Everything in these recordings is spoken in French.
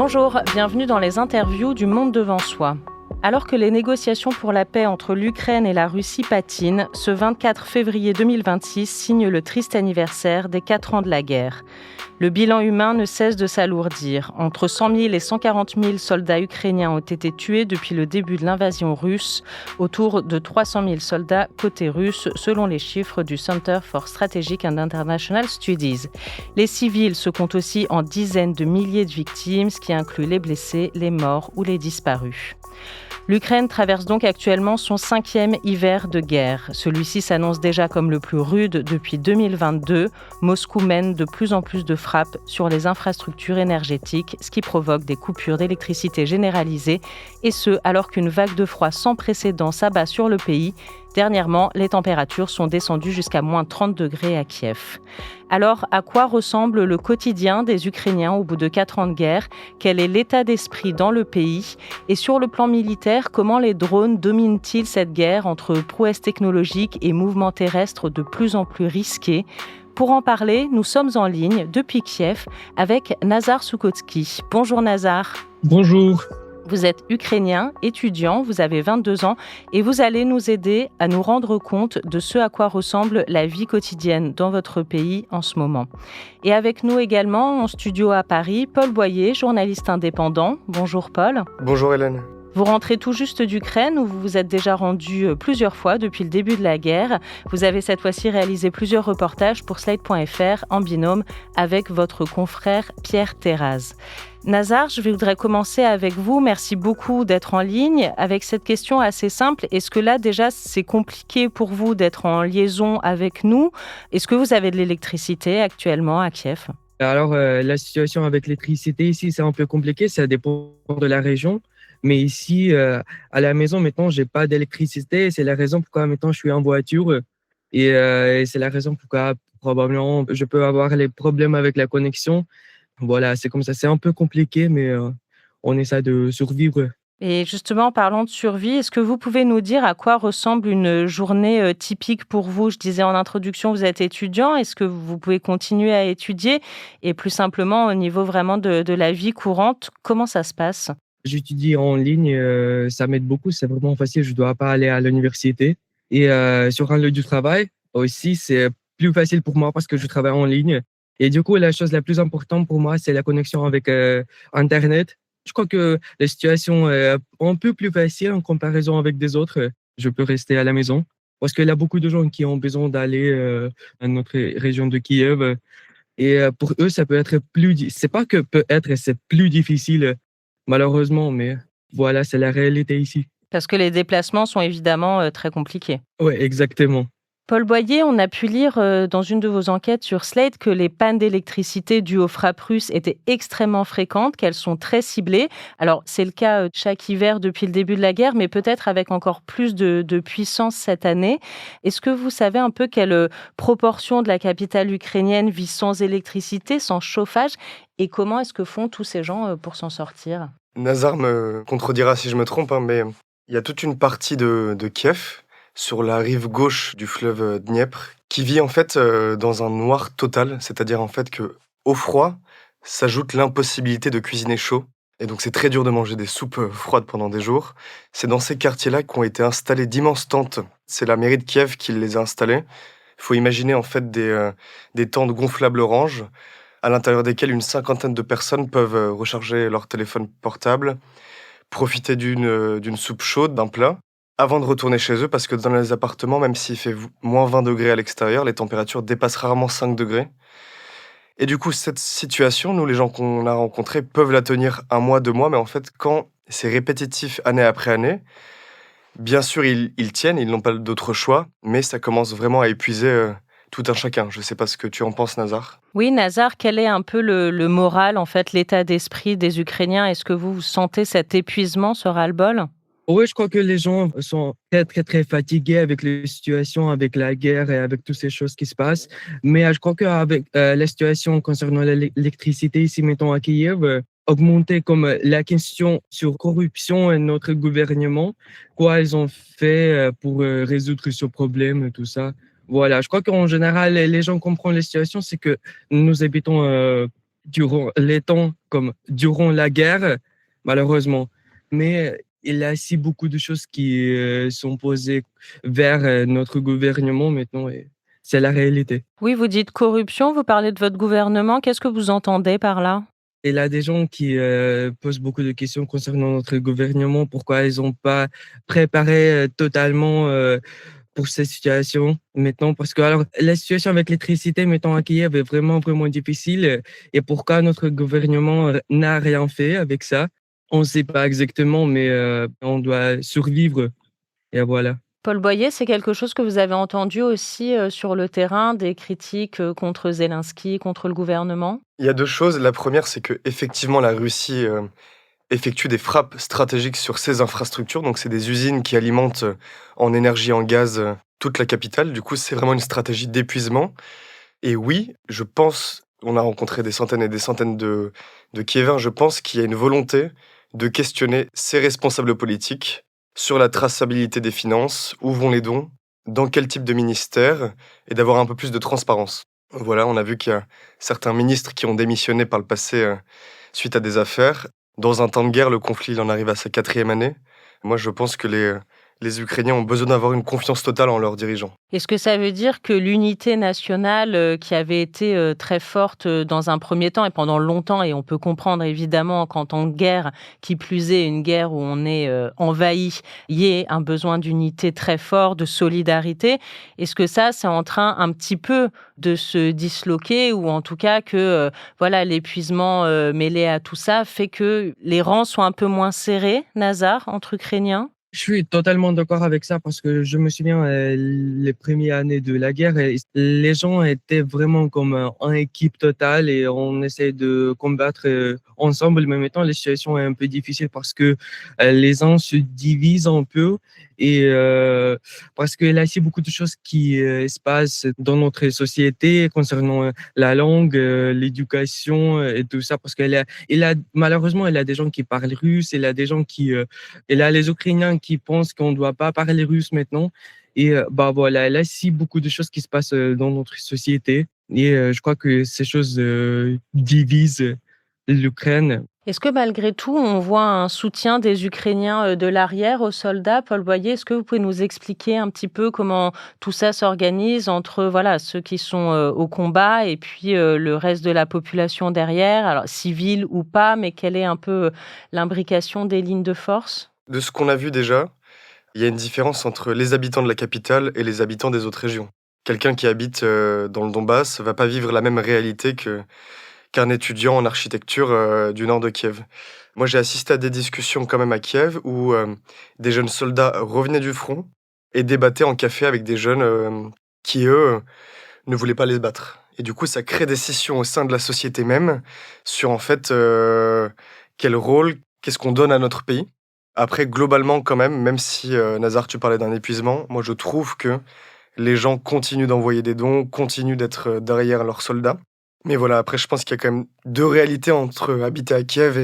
Bonjour, bienvenue dans les interviews du Monde devant soi. Alors que les négociations pour la paix entre l'Ukraine et la Russie patinent, ce 24 février 2026 signe le triste anniversaire des 4 ans de la guerre. Le bilan humain ne cesse de s'alourdir. Entre 100 000 et 140 000 soldats ukrainiens ont été tués depuis le début de l'invasion russe, autour de 300 000 soldats côté russe, selon les chiffres du Center for Strategic and International Studies. Les civils se comptent aussi en dizaines de milliers de victimes, ce qui inclut les blessés, les morts ou les disparus. L'Ukraine traverse donc actuellement son 5e hiver de guerre. Celui-ci s'annonce déjà comme le plus rude depuis 2022. Moscou mène de plus en plus de frappes sur les infrastructures énergétiques, ce qui provoque des coupures d'électricité généralisées, et ce alors qu'une vague de froid sans précédent s'abat sur le pays. Dernièrement, les températures sont descendues jusqu'à moins 30 degrés à Kiev. Alors, à quoi ressemble le quotidien des Ukrainiens au bout de 4 ans de guerre ? Quel est l'état d'esprit dans le pays ? Et sur le plan militaire, comment les drones dominent-ils cette guerre entre prouesses technologiques et mouvements terrestres de plus en plus risqués ? Pour en parler, nous sommes en ligne depuis Kiev avec Nazar Sukhotski. Bonjour Nazar. Bonjour. Vous êtes ukrainien, étudiant, vous avez 22 ans et vous allez nous aider à nous rendre compte de ce à quoi ressemble la vie quotidienne dans votre pays en ce moment. Et avec nous également en studio à Paris, Paul Boyer, journaliste indépendant. Bonjour Paul. Bonjour Hélène. Vous rentrez tout juste d'Ukraine où vous vous êtes déjà rendu plusieurs fois depuis le début de la guerre. Vous avez cette fois-ci réalisé plusieurs reportages pour Slate.fr en binôme avec votre confrère Pierre Terraz. Nazar, je voudrais commencer avec vous. Merci beaucoup d'être en ligne. Avec cette question assez simple, est-ce que là déjà c'est compliqué pour vous d'être en liaison avec nous ? Est-ce que vous avez de l'électricité actuellement à Kiev ? Alors, la situation avec l'électricité ici, c'est un peu compliqué. Ça dépend de la région. Mais ici, à la maison, maintenant, j'ai pas d'électricité. C'est la raison pourquoi maintenant je suis en voiture. Et c'est la raison pourquoi probablement je peux avoir les problèmes avec la connexion. Voilà, c'est comme ça. C'est un peu compliqué, mais on essaie de survivre. Et justement, en parlant de survie, est-ce que vous pouvez nous dire à quoi ressemble une journée typique pour vous ? Je disais en introduction, vous êtes étudiant. Est-ce que vous pouvez continuer à étudier ? Et plus simplement, au niveau vraiment de la vie courante, comment ça se passe ? J'étudie en ligne, ça m'aide beaucoup. C'est vraiment facile. Je dois pas aller à l'université. Et sur un lieu du travail aussi, c'est plus facile pour moi parce que je travaille en ligne. Et du coup, la chose la plus importante pour moi, c'est la connexion avec Internet. Je crois que la situation est un peu plus facile en comparaison avec des autres. Je peux rester à la maison parce qu'il y a beaucoup de gens qui ont besoin d'aller à notre région de Kiev. Et pour eux, ça peut être c'est pas que peut-être, c'est plus difficile, malheureusement, mais voilà, c'est la réalité ici. Parce que les déplacements sont évidemment très compliqués. Oui, exactement. Paul Boyer, on a pu lire dans une de vos enquêtes sur Slate que les pannes d'électricité dues aux frappes russes étaient extrêmement fréquentes, qu'elles sont très ciblées. Alors, c'est le cas chaque hiver depuis le début de la guerre, mais peut-être avec encore plus de puissance cette année. Est-ce que vous savez un peu quelle proportion de la capitale ukrainienne vit sans électricité, sans chauffage ? Et comment est-ce que font tous ces gens pour s'en sortir ? Nazar me contredira si je me trompe, mais il y a toute une partie de Kiev, sur la rive gauche du fleuve Dniepr, qui vit en fait dans un noir total, c'est-à-dire en fait que au froid s'ajoute l'impossibilité de cuisiner chaud, et donc c'est très dur de manger des soupes froides pendant des jours. C'est dans ces quartiers-là qu'ont été installées d'immenses tentes. C'est la mairie de Kiev qui les a installées. Il faut imaginer en fait des tentes gonflables orange, à l'intérieur desquelles une cinquantaine de personnes peuvent recharger leur téléphone portable, profiter d'une soupe chaude, d'un plat, avant de retourner chez eux, parce que dans les appartements, même s'il fait moins 20 degrés à l'extérieur, les températures dépassent rarement 5 degrés. Et du coup, cette situation, nous, les gens qu'on a rencontrés, peuvent la tenir 1 mois, 2 mois, mais en fait, quand c'est répétitif année après année, bien sûr, ils tiennent, ils n'ont pas d'autre choix, mais ça commence vraiment à épuiser tout un chacun. Je ne sais pas ce que tu en penses, Nazar. Oui, Nazar, quel est un peu le moral, en fait, l'état d'esprit des Ukrainiens ? Est-ce que vous sentez cet épuisement, ce ras-le-bol ? Oui, je crois que les gens sont très, très, très fatigués avec les situations, avec la guerre et avec toutes ces choses qui se passent. Mais je crois qu'avec la situation concernant l'électricité ici, mettons à Kiev, augmenter comme la question sur corruption et notre gouvernement, quoi ils ont fait pour résoudre ce problème, tout ça. Voilà, je crois qu'en général, les gens comprennent la situation, c'est que nous habitons durant les temps comme durant la guerre, malheureusement. Mais il y a aussi beaucoup de choses qui sont posées vers notre gouvernement maintenant et c'est la réalité. Oui, vous dites corruption, vous parlez de votre gouvernement. Qu'est-ce que vous entendez par là? Il y a des gens qui posent beaucoup de questions concernant notre gouvernement, pourquoi ils n'ont pas préparé totalement pour cette situation maintenant. Parce que alors, la situation avec l'électricité maintenant à Kiev est vraiment, vraiment difficile. Et pourquoi notre gouvernement n'a rien fait avec ça? On ne sait pas exactement, mais on doit survivre. Et voilà. Paul Boyer, c'est quelque chose que vous avez entendu aussi sur le terrain, des critiques contre Zelensky, contre le gouvernement? Il y a 2 choses. La première, c'est que effectivement la Russie, effectue des frappes stratégiques sur ses infrastructures. Donc c'est des usines qui alimentent, en énergie, en gaz, toute la capitale. Du coup, c'est vraiment une stratégie d'épuisement et oui, je pense on a rencontré des centaines et des centaines de Kieviens. Je pense qu'il y a une volonté de questionner ces responsables politiques sur la traçabilité des finances, où vont les dons, dans quel type de ministère et d'avoir un peu plus de transparence. Voilà, on a vu qu'il y a certains ministres qui ont démissionné par le passé, suite à des affaires. Dans un temps de guerre, le conflit, il en arrive à sa 4e année. Moi, je pense que les Ukrainiens ont besoin d'avoir une confiance totale en leurs dirigeants. Est-ce que ça veut dire que l'unité nationale qui avait été très forte dans un premier temps et pendant longtemps, et on peut comprendre évidemment qu'en temps de guerre, qui plus est une guerre où on est envahi, il y ait un besoin d'unité très fort, de solidarité. Est-ce que ça, c'est en train un petit peu de se disloquer ou en tout cas que voilà, l'épuisement mêlé à tout ça fait que les rangs sont un peu moins serrés, Nazar, entre Ukrainiens? Je suis totalement d'accord avec ça parce que je me souviens les premières années de la guerre, les gens étaient vraiment comme en équipe totale et on essaie de combattre ensemble. Mais maintenant, la situation est un peu difficile parce que les uns se divisent un peu et parce qu'il y a aussi beaucoup de choses qui se passent dans notre société concernant la langue, l'éducation et tout ça. Parce malheureusement, il y a des gens qui parlent russe, il y a des gens qui et là, les Ukrainiens qui pensent qu'on ne doit pas parler russe maintenant. Et bah voilà, là, si beaucoup de choses qui se passent dans notre société. Et je crois que ces choses divisent l'Ukraine. Est-ce que malgré tout, on voit un soutien des Ukrainiens de l'arrière aux soldats? Paul Boyer, est-ce que vous pouvez nous expliquer un petit peu comment tout ça s'organise entre voilà, ceux qui sont au combat et puis le reste de la population derrière, alors civile ou pas, mais quelle est un peu l'imbrication des lignes de force? De ce qu'on a vu déjà, il y a une différence entre les habitants de la capitale et les habitants des autres régions. Quelqu'un qui habite dans le Donbass va pas vivre la même réalité qu'un étudiant en architecture du nord de Kiev. Moi, j'ai assisté à des discussions quand même à Kiev où des jeunes soldats revenaient du front et débattaient en café avec des jeunes qui, eux, ne voulaient pas les battre. Et du coup, ça crée des scissions au sein de la société même sur en fait quel rôle, qu'est-ce qu'on donne à notre pays. Après, globalement, quand même si Nazar, tu parlais d'un épuisement, moi je trouve que les gens continuent d'envoyer des dons, continuent d'être derrière leurs soldats. Mais voilà, après, je pense qu'il y a quand même 2 réalités entre habiter à Kiev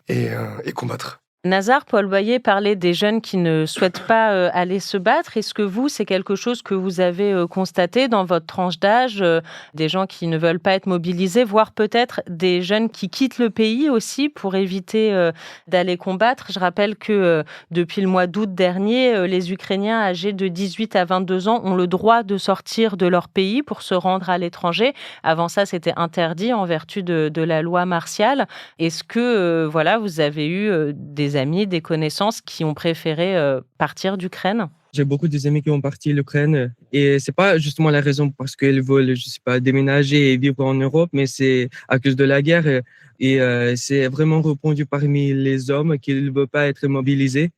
et combattre. Nazar, Paul Boyer parlait des jeunes qui ne souhaitent pas aller se battre. Est-ce que vous, c'est quelque chose que vous avez constaté dans votre tranche d'âge, des gens qui ne veulent pas être mobilisés, voire peut-être des jeunes qui quittent le pays aussi pour éviter d'aller combattre? Je rappelle que depuis le mois d'août dernier, les Ukrainiens âgés de 18 à 22 ans ont le droit de sortir de leur pays pour se rendre à l'étranger. Avant ça, c'était interdit en vertu de la loi martiale. Est-ce que voilà, vous avez eu des amis, des connaissances qui ont préféré partir d'Ukraine? J'ai beaucoup d'amis qui ont parti l'Ukraine et c'est pas justement la raison parce qu'ils veulent, je sais pas, déménager et vivre en Europe, mais c'est à cause de la guerre et c'est vraiment répandu parmi les hommes qu'ils ne veulent pas être mobilisés.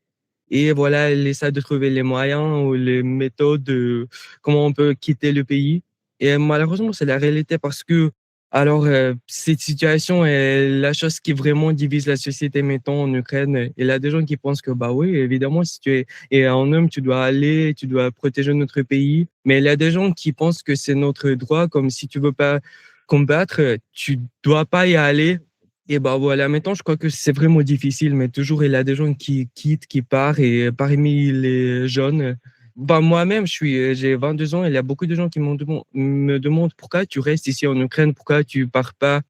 Et voilà, ils essaient de trouver les moyens ou les méthodes de comment on peut quitter le pays. Et malheureusement, c'est la réalité parce que alors, cette situation est la chose qui vraiment divise la société, mettons, en Ukraine. Il y a des gens qui pensent que, bah oui, évidemment, si tu es un homme, tu dois aller, tu dois protéger notre pays. Mais il y a des gens qui pensent que c'est notre droit, comme si tu veux pas combattre, tu dois pas y aller. Et bah voilà, maintenant, je crois que c'est vraiment difficile, mais toujours, il y a des gens qui quittent, qui partent. Et parmi les jeunes, bah, moi-même, j'ai 22 ans et il y a beaucoup de gens qui me demandent pourquoi tu restes ici en Ukraine, pourquoi tu pars pas.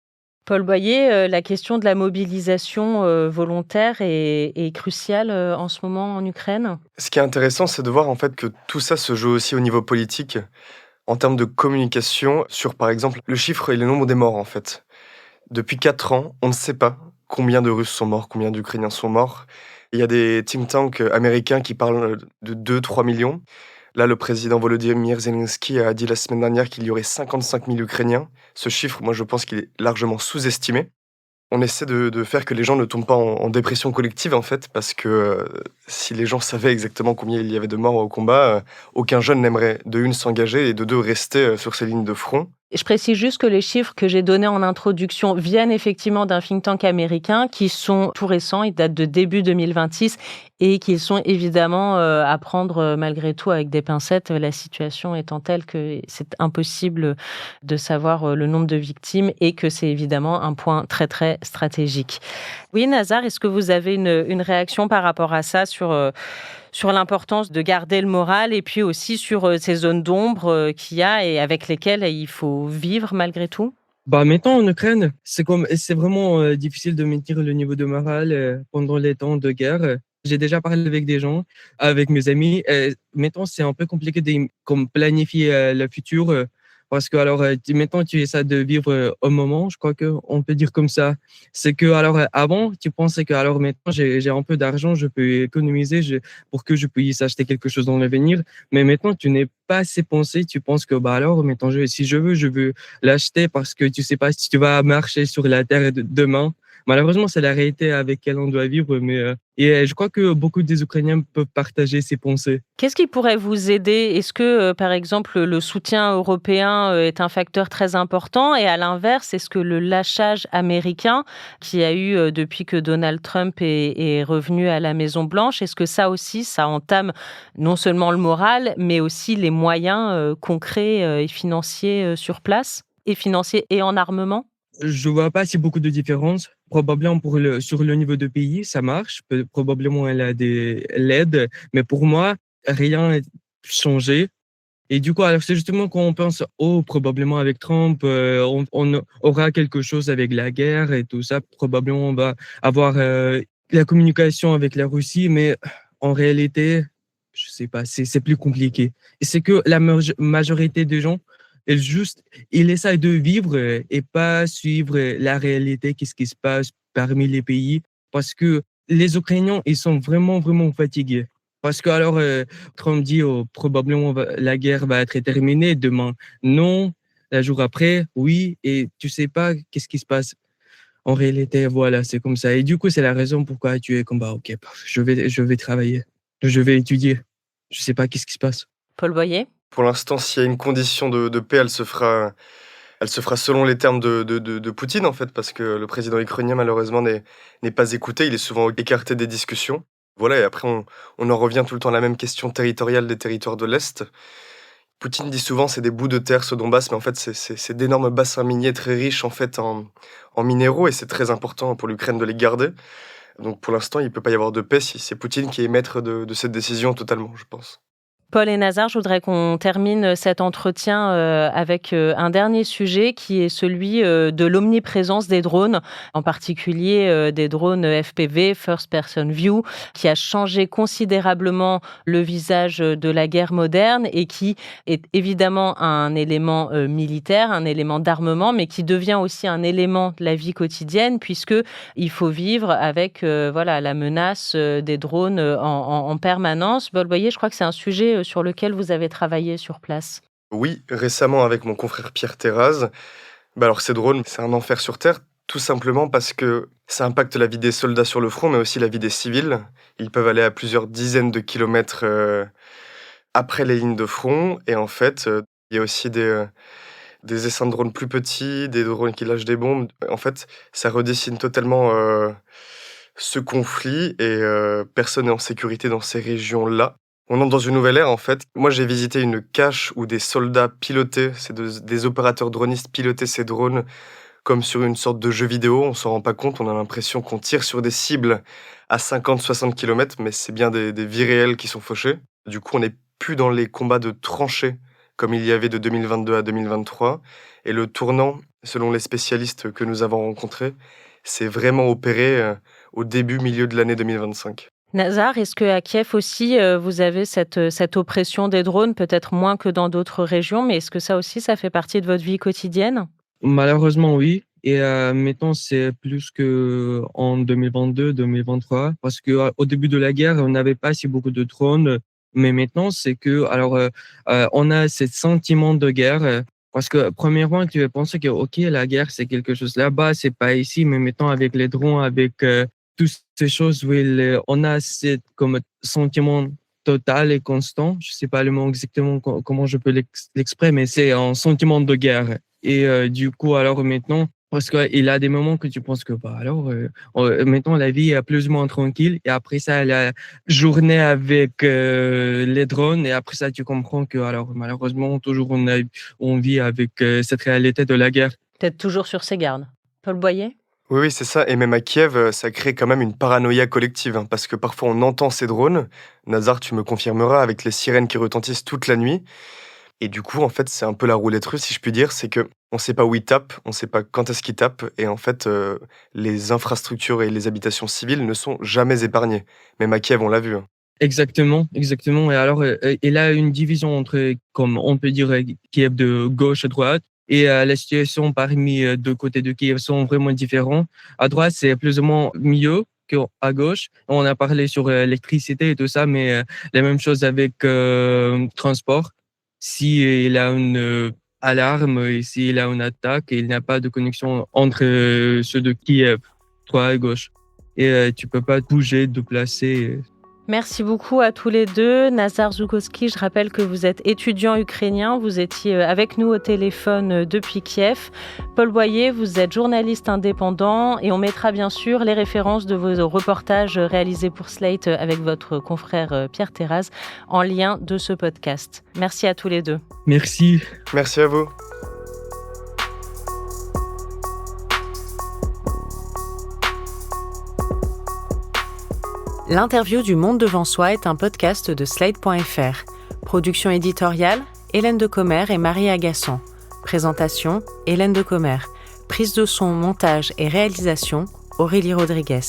Paul Boyer, la question de la mobilisation, volontaire est cruciale, en ce moment en Ukraine? Ce qui est intéressant, c'est de voir en fait que tout ça se joue aussi au niveau politique, en termes de communication sur, par exemple, le chiffre et le nombre des morts, en fait. Depuis 4 ans, on ne sait pas combien de Russes sont morts, combien d'Ukrainiens sont morts. Il y a des think tanks américains qui parlent de 2-3 millions. Là, le président Volodymyr Zelensky a dit la semaine dernière qu'il y aurait 55 000 Ukrainiens. Ce chiffre, moi, je pense qu'il est largement sous-estimé. On essaie de faire que les gens ne tombent pas en dépression collective, en fait, parce que si les gens savaient exactement combien il y avait de morts au combat, aucun jeune n'aimerait, de une, s'engager et de deux, rester sur ces lignes de front. Je précise juste que les chiffres que j'ai donnés en introduction viennent effectivement d'un think tank américain qui sont tout récents, ils datent de début 2026 et qui sont évidemment à prendre malgré tout avec des pincettes, la situation étant telle que c'est impossible de savoir le nombre de victimes et que c'est évidemment un point très très stratégique. Oui, Nazar, est-ce que vous avez une réaction par rapport à ça sur l'importance de garder le moral et puis aussi sur ces zones d'ombre qu'il y a et avec lesquelles il faut vivre malgré tout? Bah, maintenant en Ukraine, c'est vraiment difficile de maintenir le niveau de morale pendant les temps de guerre. J'ai déjà parlé avec des gens, avec mes amis. Maintenant, c'est un peu compliqué de comme planifier le futur parce que alors maintenant tu essaies de vivre au moment. Je crois que on peut dire comme ça. C'est que alors avant, tu pensais que alors maintenant j'ai un peu d'argent, je peux économiser pour que je puisse acheter quelque chose dans l'avenir. Mais maintenant, tu n'es pas assez pensé. Tu penses que bah alors maintenant si je veux l'acheter parce que tu sais pas si tu vas marcher sur la terre demain. Malheureusement, c'est la réalité avec laquelle on doit vivre, mais je crois que beaucoup des Ukrainiens peuvent partager ces pensées. Qu'est-ce qui pourrait vous aider? Est-ce que, par exemple, le soutien européen est un facteur très important? Et à l'inverse, est-ce que le lâchage américain qui a eu depuis que Donald Trump est revenu à la Maison-Blanche, est-ce que ça aussi, ça entame non seulement le moral, mais aussi les moyens concrets et financiers sur place? Et financiers et en armement? Je vois pas si beaucoup de différence. Probablement sur le niveau de pays, ça marche. Probablement, elle a l'aide. Mais pour moi, rien n'a changé. Et du coup, alors c'est justement quand on pense, oh, probablement avec Trump, on aura quelque chose avec la guerre et tout ça. Probablement, on va avoir la communication avec la Russie. Mais en réalité, je sais pas, c'est plus compliqué. Et c'est que la majorité des gens, ils essayent de vivre et pas suivre la réalité, qu'est-ce qui se passe parmi les pays. Parce que les Ukrainiens, ils sont vraiment, vraiment fatigués. Parce que alors, Trump dit oh, probablement la guerre va être terminée demain. Non, le jour après, oui, et tu sais pas qu'est-ce qui se passe. En réalité, voilà, c'est comme ça. Et du coup, c'est la raison pourquoi tu es comme bah ok, je vais travailler, je vais étudier. Je sais pas qu'est-ce qui se passe. Paul Boyer? Pour l'instant, s'il y a une condition de paix, elle se fera selon les termes de Poutine, en fait, parce que le président ukrainien, malheureusement, n'est pas écouté. Il est souvent écarté des discussions. Voilà, et après, on en revient tout le temps à la même question territoriale des territoires de l'Est. Poutine dit souvent c'est des bouts de terre, ce Donbass, mais en fait, c'est d'énormes bassins miniers très riches en fait en minéraux, et c'est très important pour l'Ukraine de les garder. Donc pour l'instant, il ne peut pas y avoir de paix si c'est Poutine qui est maître de cette décision totalement, je pense. Paul et Nazar, je voudrais qu'on termine cet entretien avec un dernier sujet qui est celui de l'omniprésence des drones, en particulier des drones FPV, First Person View, qui a changé considérablement le visage de la guerre moderne et qui est évidemment un élément militaire, un élément d'armement, mais qui devient aussi un élément de la vie quotidienne puisque il faut vivre avec voilà, la menace des drones en permanence. Paul Boyer, je crois que c'est un sujet sur lequel vous avez travaillé sur place. Oui, récemment avec mon confrère Pierre Terraz. Bah alors ces drones, c'est un enfer sur Terre, tout simplement parce que ça impacte la vie des soldats sur le front, mais aussi la vie des civils. Ils peuvent aller à plusieurs dizaines de kilomètres après les lignes de front. Et en fait, il y a aussi des essaims de drones plus petits, des drones qui lâchent des bombes. En fait, ça redessine totalement ce conflit et personne n'est en sécurité dans ces régions-là. On entre dans une nouvelle ère en fait. Moi j'ai visité une cache où des soldats pilotaient, des opérateurs dronistes pilotaient ces drones comme sur une sorte de jeu vidéo. On s'en rend pas compte, on a l'impression qu'on tire sur des cibles à 50-60 km, mais c'est bien des vies réelles qui sont fauchées. Du coup on n'est plus dans les combats de tranchées comme il y avait de 2022 à 2023. Et le tournant, selon les spécialistes que nous avons rencontrés, s'est vraiment opéré au début, milieu de l'année 2025. Nazar, est-ce qu'à Kiev aussi, vous avez cette oppression des drones, peut-être moins que dans d'autres régions, mais est-ce que ça aussi, ça fait partie de votre vie quotidienne? Malheureusement, oui. Et maintenant, c'est plus qu'en 2022-2023, parce qu'au début de la guerre, on n'avait pas si beaucoup de drones. Mais maintenant, c'est que, alors, on a ce sentiment de guerre, parce que premièrement, tu vas penser que, OK, la guerre, c'est quelque chose là-bas, c'est pas ici, mais maintenant, avec les drones, avec toutes ces choses, oui, on a ce comme sentiment total et constant. Je sais pas le mot exactement comment je peux l'exprimer, mais c'est un sentiment de guerre. Et du coup, alors maintenant, parce qu'il y a des moments que tu penses que, maintenant, la vie est plus ou moins tranquille. Et après ça, la journée avec les drones. Et après ça, tu comprends que, alors, malheureusement, toujours on vit avec cette réalité de la guerre. Peut-être toujours sur ses gardes. Paul Boyer? Oui, oui, c'est ça. Et même à Kiev, ça crée quand même une paranoïa collective, hein, parce que parfois on entend ces drones. Nazar, tu me confirmeras, avec les sirènes qui retentissent toute la nuit. Et du coup, en fait, c'est un peu la roulette russe, si je puis dire. C'est que on sait pas où ils tapent, on sait pas quand est-ce qu'ils tapent. Et en fait, les infrastructures et les habitations civiles ne sont jamais épargnées. Même à Kiev, on l'a vu, hein. Exactement, exactement. Et alors, il a une division entre, comme on peut dire, Kiev de gauche à droite. Et la situation parmi deux côtés de Kiev sont vraiment différents. À droite, c'est plus ou moins mieux qu'à gauche. On a parlé sur l'électricité et tout ça, mais la même chose avec transport. Si il a une alarme et s'il a une attaque, il n'y a pas de connexion entre ceux de Kiev, droite et gauche. Et tu peux pas bouger, déplacer. Merci beaucoup à tous les deux. Nazar Zhukovski, je rappelle que vous êtes étudiant ukrainien. Vous étiez avec nous au téléphone depuis Kiev. Paul Boyer, vous êtes journaliste indépendant et on mettra bien sûr les références de vos reportages réalisés pour Slate avec votre confrère Pierre Terraz en lien de ce podcast. Merci à tous les deux. Merci. Merci à vous. L'interview du Monde devant soi est un podcast de Slate.fr. Production éditoriale, Hélène Decomer et Marie Agassan. Présentation, Hélène Decomer. Prise de son, montage et réalisation, Aurélie Rodriguez.